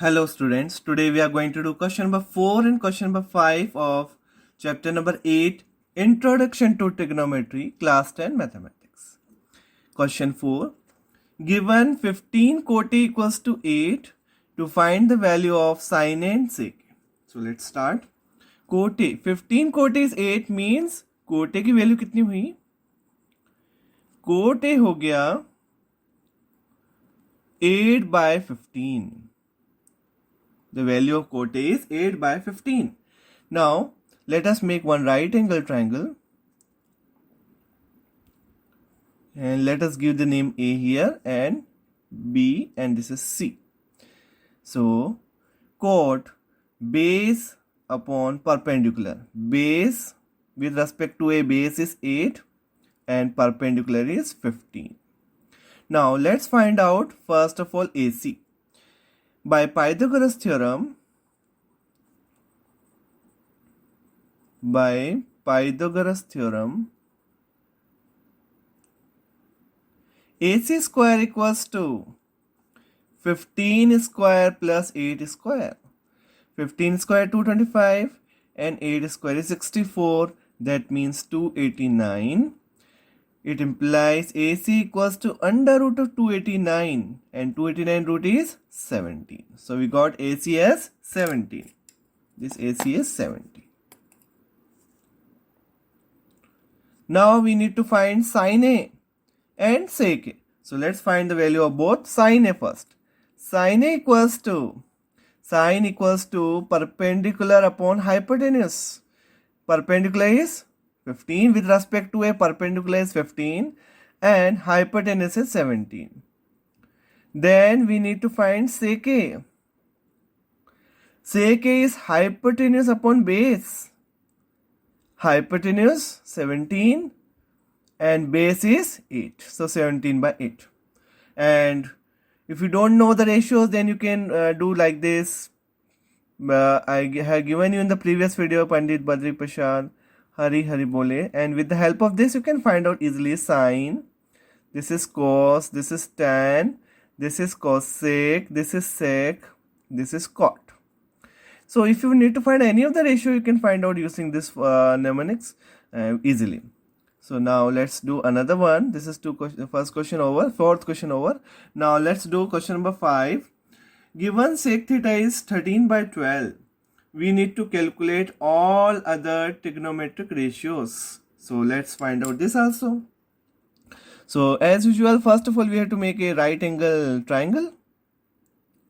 Hello students, today we are going to do question number 4 and question number 5 of chapter number 8, Introduction to Trigonometry, class 10 Mathematics. Question 4, given 15 cote equals to 8 to find the value of sin A and sec. So let's start. Cote, 15 cote is 8 means cote की value कितनी हुई? Coat हो गया 8 by 15. The value of cote is 8 by 15. Now, let us make one right angle triangle. And let us give the name A here and B and this is C. So, chord base upon perpendicular. Base with respect to a base is 8 and perpendicular is 15. Now, let's find out first of all AC. By Pythagoras theorem, AC square equals to 15 square plus 8 square. 15 square 225 and 8 square is 64. That means 289. It implies AC equals to under root of 289 and 289 root is 17. So we got AC as 17. This AC is 17. Now we need to find sin A and sec A. So let's find the value of both. Sin A first. Sin A equals to perpendicular upon hypotenuse. Perpendicular is 15 with respect to a perpendicular is 15 and hypotenuse is 17. Then we need to find sec A. Sec A is hypotenuse upon base. Hypotenuse 17 and base is 8. So 17 by 8. And if you don't know the ratios, then you can do like this. I have given you in the previous video Pandit Badri Prasad Hari Bole, and with the help of this you can find out easily sine, this is cos, this is tan, this is cosec, this is sec, this is cot. So if you need to find any of the ratio, you can find out using this mnemonics easily. So now let's do another one. This is first question over, fourth question over. Now let's do question number 5. Given sec theta is 13 by 12. We need to calculate all other trigonometric ratios. So let's find out this also. So as usual, first of all, we have to make a right angle triangle.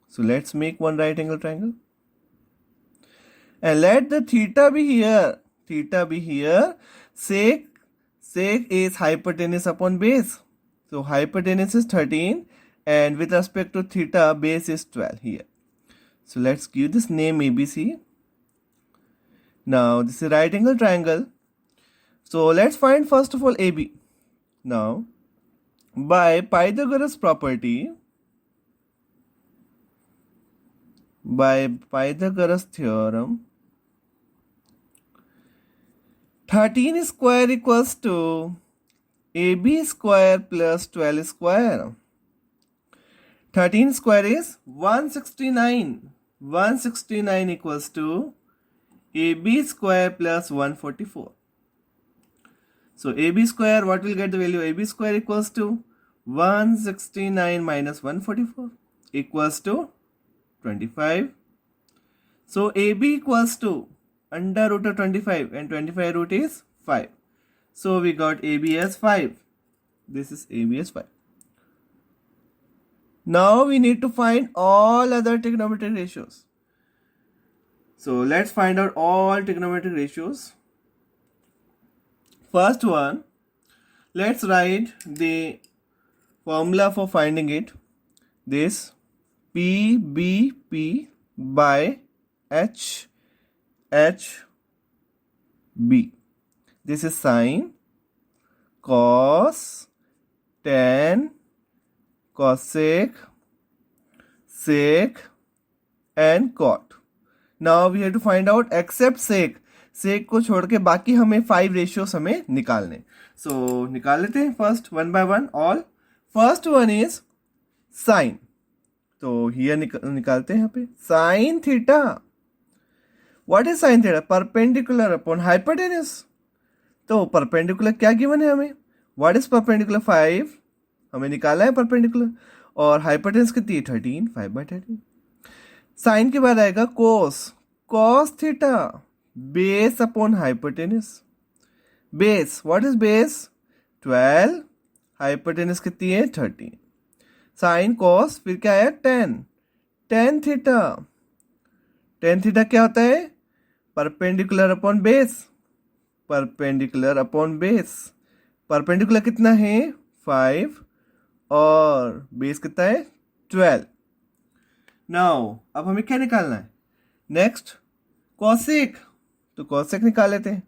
So let's make one right angle triangle. And let the theta be here. Theta be here. Sec is hypotenuse upon base. So hypotenuse is 13 and with respect to theta, base is 12 here. So let's give this name ABC. Now this is right angle triangle. So let's find first of all AB. Now by Pythagoras theorem, 13 square equals to AB square plus 12 square. 13 square is 169. 169 equals to AB square plus 144. So AB square, what will get the value? AB square equals to 169 minus 144 equals to 25. So AB equals to under root of 25 and 25 root is 5. So we got AB as 5. This is AB as 5. Now we need to find all other trigonometric ratios. So let's find out all trigonometric ratios. First one, let's write the formula for finding it. This PBP by HHB. This is sine, cos, tan, cosec, sec and cot. Now we have to find out except sec. Sec को छोड़ के बाकी हमें 5 ratios हमें निकालने. So निकाल लेते हैं first one by one all. First one is sine. तो हियर निकालते हैं यहाँ पे sine theta. What is sine theta? Perpendicular upon hypotenuse. तो परपेंडिकुलर क्या गिवन है हमें? What is perpendicular? 5 हमें निकाला है परपेंडिकुलर. और हाइपोटेनस कितनी है? 13. 5/13. साइन के बाद आएगा cos. Cos theta base upon hypotenuse. Base, what is base? 12. Hypotenuse कितनी है? 13. साइन कॉस, फिर क्या है? 10. Tan theta. टेन थीटा क्या होता है? Perpendicular upon base. Perpendicular upon base. Perpendicular कितना है? 5 और बेस कितना है? 12. नाउ अब हमें क्या निकालना है? Next cosec. तो कॉसेक निकाल लेते हैं.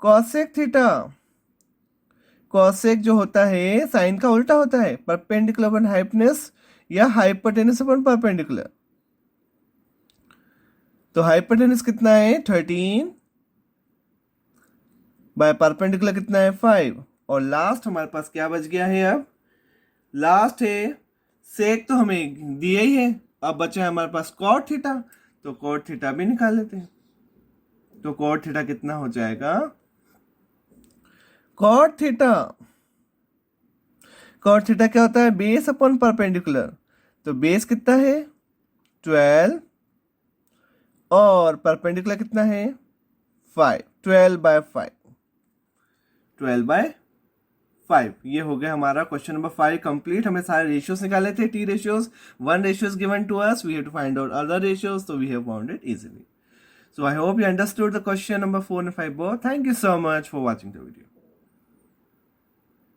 Cosec theta. कॉसेक जो होता है साइन का उल्टा होता है, परपेंडिकुलर अपॉन हाइपोटेनस या हाइपोटेनस अपॉन परपेंडिकुलर. तो हाइपोटेनस कितना है? 13 बाय परपेंडिकुलर कितना है? 5. और लास्ट हमारे पास क्या बच गया है? अब लास्ट है सेक, तो हमें दिया ही है. अब बचा है हमारे पास कॉट थीटा. तो कॉट थीटा भी निकाल लेते हैं. तो कॉट थीटा कितना हो जाएगा? Cot theta. कॉट थीटा क्या होता है? Base upon perpendicular. तो बेस कितना है? 12 और परपेंडिकुलर कितना है? 5. 12/5. 12/5. ये हो गया हमारा क्वेश्चन नंबर 5 कंप्लीट. हमें सारे रेशियोज निकाले थे. T ratios. 1 ratio is given to us. We have to find out other ratios. So we have found it easily. So I hope you understood the question number 4 and 5 both. Thank you so much for watching the video.